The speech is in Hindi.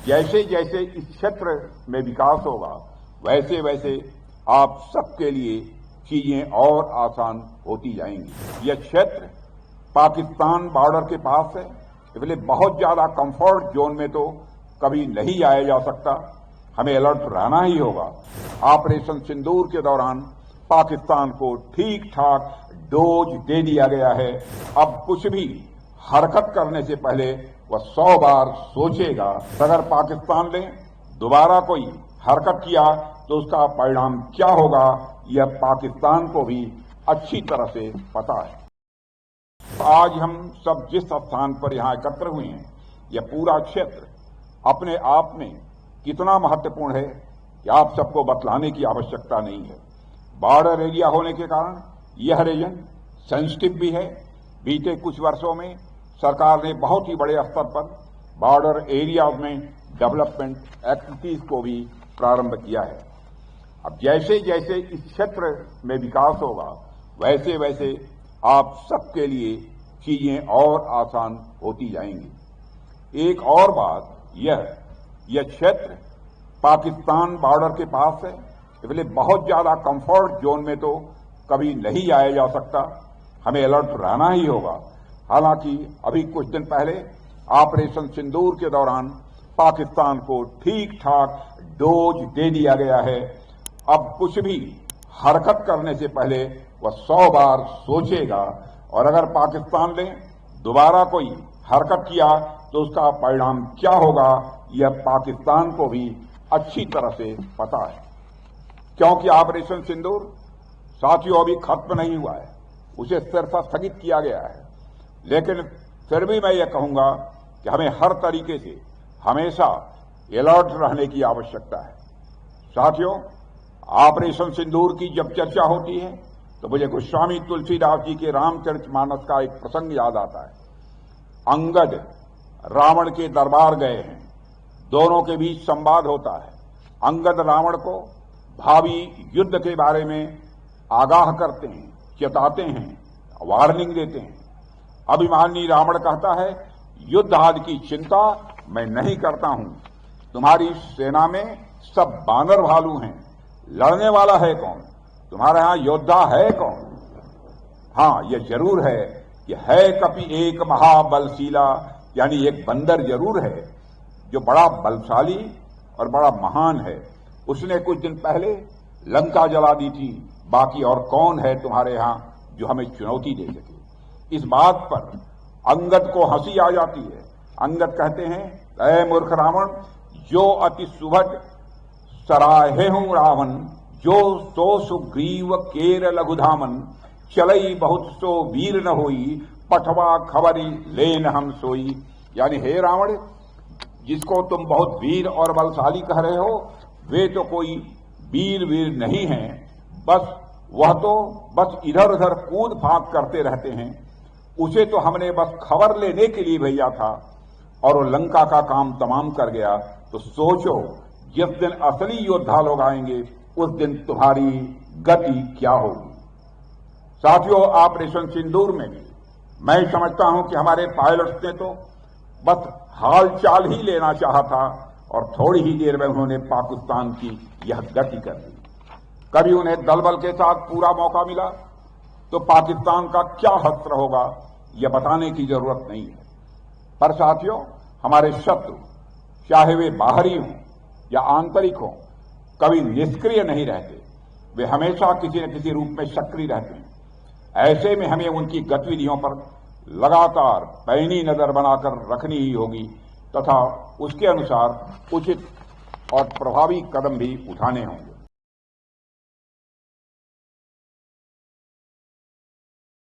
जैसे जैसे इस क्षेत्र में विकास होगा वैसे वैसे आप सबके लिए चीजें और आसान होती जाएंगी। यह क्षेत्र पाकिस्तान बॉर्डर के पास है, इसलिए बहुत ज्यादा कंफर्ट जोन में तो कभी नहीं आया जा सकता। हमें अलर्ट रहना ही होगा। ऑपरेशन सिंदूर के दौरान पाकिस्तान को ठीक ठाक डोज दे दिया गया है। अब कुछ भी हरकत करने से पहले वह 100 बार सोचेगा। अगर पाकिस्तान ने दोबारा कोई हरकत किया तो उसका परिणाम क्या होगा, यह पाकिस्तान को भी अच्छी तरह से पता है। आज हम सब जिस स्थान पर यहां एकत्र हुए हैं, यह पूरा क्षेत्र अपने आप में कितना महत्वपूर्ण है कि आप सबको बतलाने की आवश्यकता नहीं है। बॉर्डर एरिया होने के कारण यह रीजन सेंसिटिव भी है। बीते कुछ वर्षों में सरकार ने बहुत ही बड़े स्तर पर बॉर्डर एरिया में डेवलपमेंट एक्टिविटीज को भी प्रारंभ किया है। अब जैसे जैसे इस क्षेत्र में विकास होगा वैसे वैसे आप सबके लिए चीजें और आसान होती जाएंगी। एक और बात, यह क्षेत्र पाकिस्तान बॉर्डर के पास है, इसलिए बहुत ज्यादा कंफर्ट जोन में तो कभी नहीं आया जा सकता। हमें अलर्ट रहना ही होगा। हालांकि अभी कुछ दिन पहले ऑपरेशन सिंदूर के दौरान पाकिस्तान को ठीक ठाक डोज दे दिया गया है। अब कुछ भी हरकत करने से पहले वह 100 बार सोचेगा, और अगर पाकिस्तान ने दोबारा कोई हरकत किया तो उसका परिणाम क्या होगा, यह पाकिस्तान को भी अच्छी तरह से पता है। क्योंकि ऑपरेशन सिंदूर साथियों अभी खत्म नहीं हुआ है, उसे सिर्फ स्थगित किया गया है। लेकिन फिर भी मैं ये कहूंगा कि हमें हर तरीके से हमेशा अलर्ट रहने की आवश्यकता है। साथियों, ऑपरेशन सिंदूर की जब चर्चा होती है तो मुझे गोस्वामी तुलसीदास जी के रामचरितमानस का एक प्रसंग याद आता है। अंगद रावण के दरबार गए हैं, दोनों के बीच संवाद होता है। अंगद रावण को भावी युद्ध के बारे में आगाह करते हैं, चेताते हैं, वार्निंग देते हैं। अभिमानी रावण कहता है, युद्ध आदि की चिंता मैं नहीं करता हूं। तुम्हारी सेना में सब बानर भालू हैं, लड़ने वाला है कौन? तुम्हारे यहां योद्धा है कौन? हां, यह जरूर है कि है कपि एक महाबलशीला, यानी एक बंदर जरूर है जो बड़ा बलशाली और बड़ा महान है। उसने कुछ दिन पहले लंका जला दी थी। बाकी और कौन है तुम्हारे यहां जो हमें चुनौती दे सके? इस बात पर अंगद को हंसी आ जाती है। अंगद कहते हैं, ऐ मूर्ख रावण, जो अति सुभट सराहे हूं रावण, जो सो सुग्रीव केर लघुधामन, चलई बहुत सो वीर न होई, पठवा खबरी लेन हम सोई। यानी हे रावण, जिसको तुम बहुत वीर और बलशाली कह रहे हो, वे तो कोई वीर नहीं हैं। वह तो बस इधर उधर कूद फांक करते रहते हैं। उसे तो हमने बस खबर लेने के लिए भेजा था और वो लंका का काम तमाम कर गया। तो सोचो, जिस दिन असली योद्धा लोग आएंगे उस दिन तुम्हारी गति क्या होगी। साथियों, ऑपरेशन सिंदूर में भी मैं समझता हूं कि हमारे पायलट्स ने तो बस हाल चाल ही लेना चाहा था और थोड़ी ही देर में उन्होंने पाकिस्तान की यह गति कर दी। कभी उन्हें दलबल के साथ पूरा मौका मिला तो पाकिस्तान का क्या हश्र होगा, यह बताने की जरूरत नहीं है। पर साथियों, हमारे शत्रु, चाहे वे बाहरी हों या आंतरिक हों, कभी निष्क्रिय नहीं रहते। वे हमेशा किसी न किसी रूप में सक्रिय रहते हैं। ऐसे में हमें उनकी गतिविधियों पर लगातार पैनी नजर बनाकर रखनी ही होगी तथा उसके अनुसार उचित और प्रभावी कदम भी उठाने होंगे।